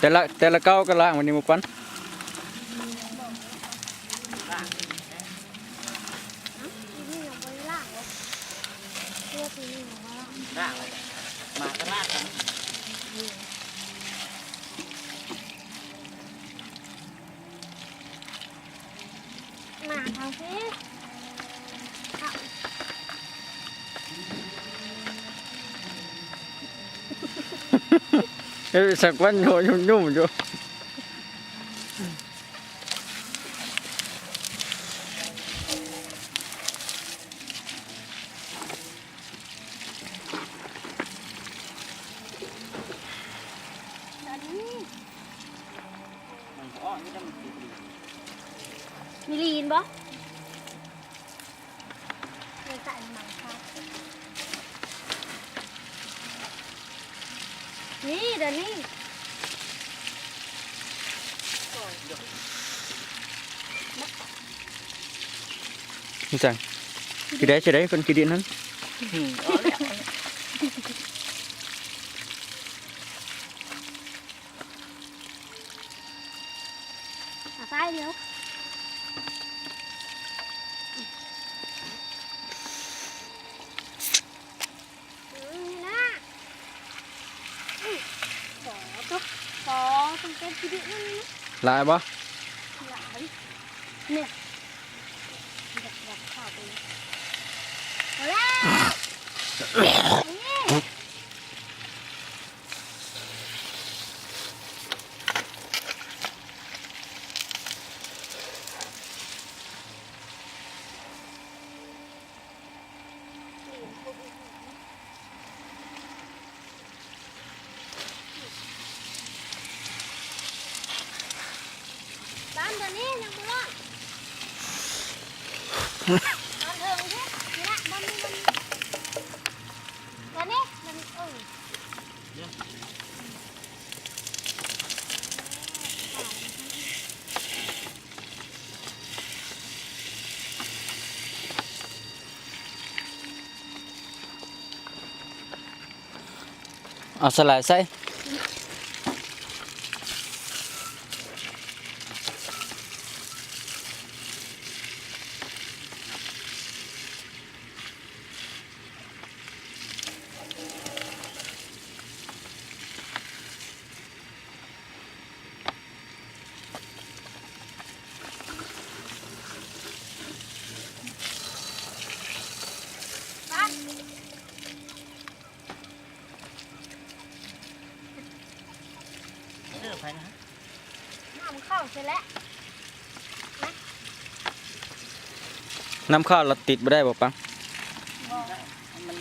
แต่ละเก้าก็ล่างวันนี้มุปันล่างเลยมาก็ลากกันมาทางที่สักวันโยยุ่มอยู่มีลีนบ่ในใส่หมังครับนี่เดี๋ยวนี้ นี่จังกี่ได้จะได้คนกี่ดินนั้น ซ้ายเดียวนี่นะขอต้องเป็นชีวิตนั่นนี่ ลายบ่ หลายเนี่ยอยากเข้าไปเอาแล้วนี่ บ้านตัวนี้ยังไม่รอดตอนเถิงใช่นี่นะบ้านนี้ตัวนี้มันเอาสลายใส่บ้านเลือกไปนะ น้ำเข้าเสร็จแล้ว น้ำข้าวเราติดไม่ได้บ่ปัง มัน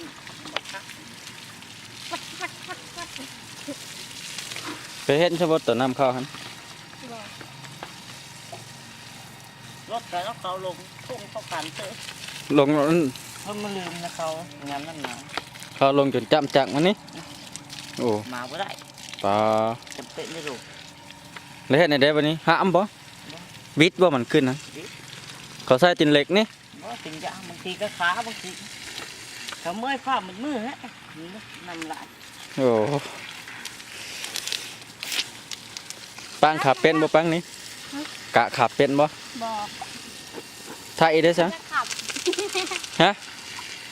ไปเห็นใช่บ่ตัวน้ำข้าวหัน รถกันแล้วเขาลงทุ่งเขากันเตะ ลง เพิ่มมาลืมนะเขางานนั่นนะ ข้าวลงจนจำจักมันนี่โอ้ มาไม่ได้ ปลา จำเป็นไม่รู้ แล้วเฮ็ดในได้วันนี้ห้ามบ่บิดบ่มันขึ้นนะเขาใส่ตินเหล็กนี่ ว่าติงยางบางทีก็ขาบางทีเขาเมื่อยฟ้ามันมือฮะนำหลาย โอ้ปังขับเป็นบ่ปังนี่กะขับเป็นบ่ บอก ไทยได้ซะ เคยขับ ฮะ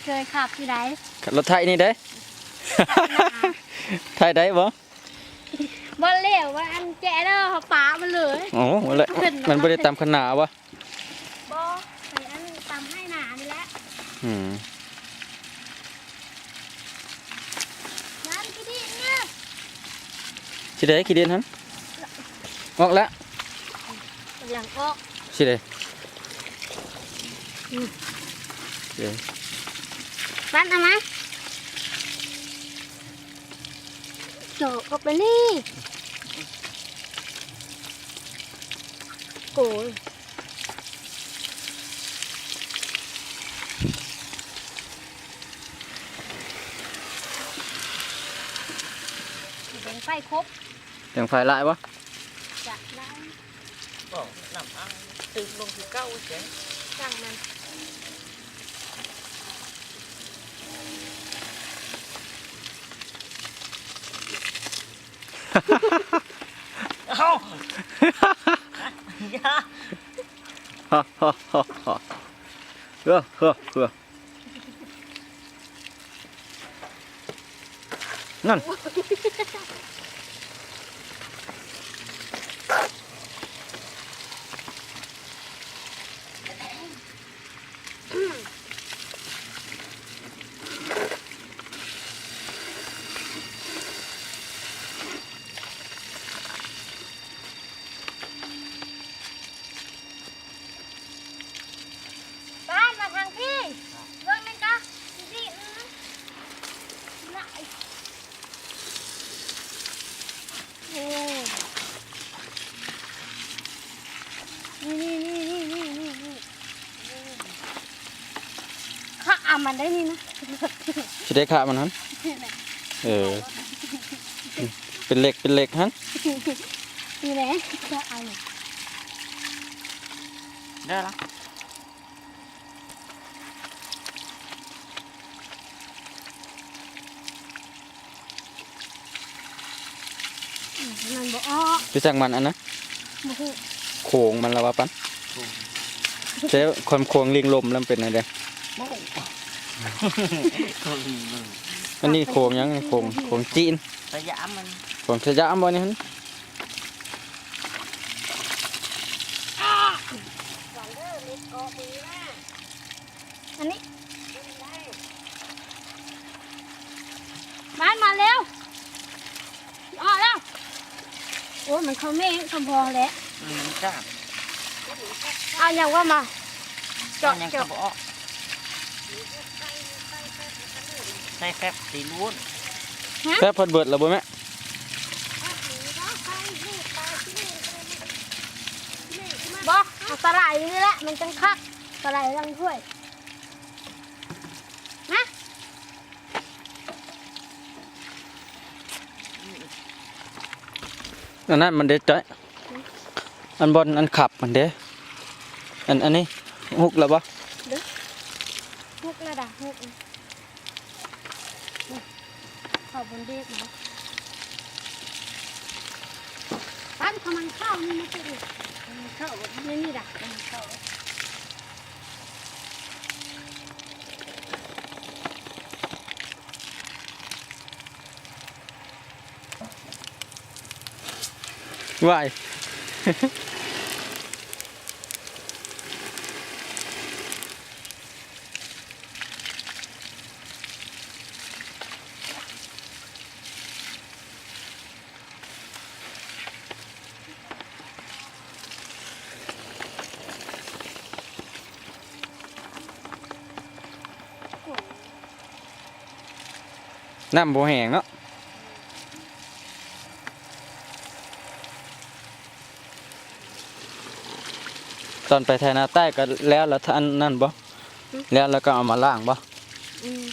เคยขับที่ไหน รถไทยนี่ได้ ไทยได้บ่ บ่เลี้ยวว่าอันแกเด้อเขาป๋ามันเลย โอ้มันบ่ได้ตามขนาดวะ บ่ใส่อันตำให้หนานี่แหละ อืม น้ำกี่ดิเนี่ย สิได้กี่เดือนหั่นออกแล้ว กำลังออก สิได้เดี๋ยว บ้านเอามาโจกออกไปนี่โกยเป็นไฟครบ แต่งไฟลายวะ จะได้ ก็นำอังตื่นลงที่เก้าเสียง สั่งมัน ฮ เอ้าอย่า ฮ่าฮ่าฮ่าฮ่าเฮ้อเฮ้อเฮ้อนั่น บ้านมาทางพี่เบิ่งนั่นจ้ะพี่น่ะโอ้นี่ข้าเอามันได้นี่นะ สิได้ขามันหันเออเป็นเหล็กหัน นี่แหละจะเอาเลย ได้ละ มันบอกอ๋อ ไปสั่งมันอันนะ บ่ฮู้ โขงมันละวะปันใช้ความโขงลิงลมแล้วมันเป็นอะไรเด้อ โอ้ อันนี้โขงยังโขงจีน สยามมัน โขงสยามบ่นี่หัน อันนี้บ้านมาเร็วออกแล้วโอ้มันเขาไม่คำพอแล้ว มันจ้า เอาอย่างว่ามา เจาะยังกระบอกใส่แฟบสีล้วน แซ่บพอดเบิดแล้วบ่แม่ บอกเอาสลายนี่แหละมันจังคักสลายรังถ้วยนะ อันนั้นมันเด้จ้อยอันบนอันขับมันเด้อันนี้ฮุกแล้วบ่ ฮุกระดับฮุกขอบบนเด็กนะปั้นขมันข้าวนี่ไม่ใช่หรือมันข้าวไม่นี่ดักมันข้าว วาย น้ำบ่แห้งเนาะตอนไปไทยนาใต้ก็แล้วท่านนั่นบ่แล้วก็เอามาล้างบ่ อืม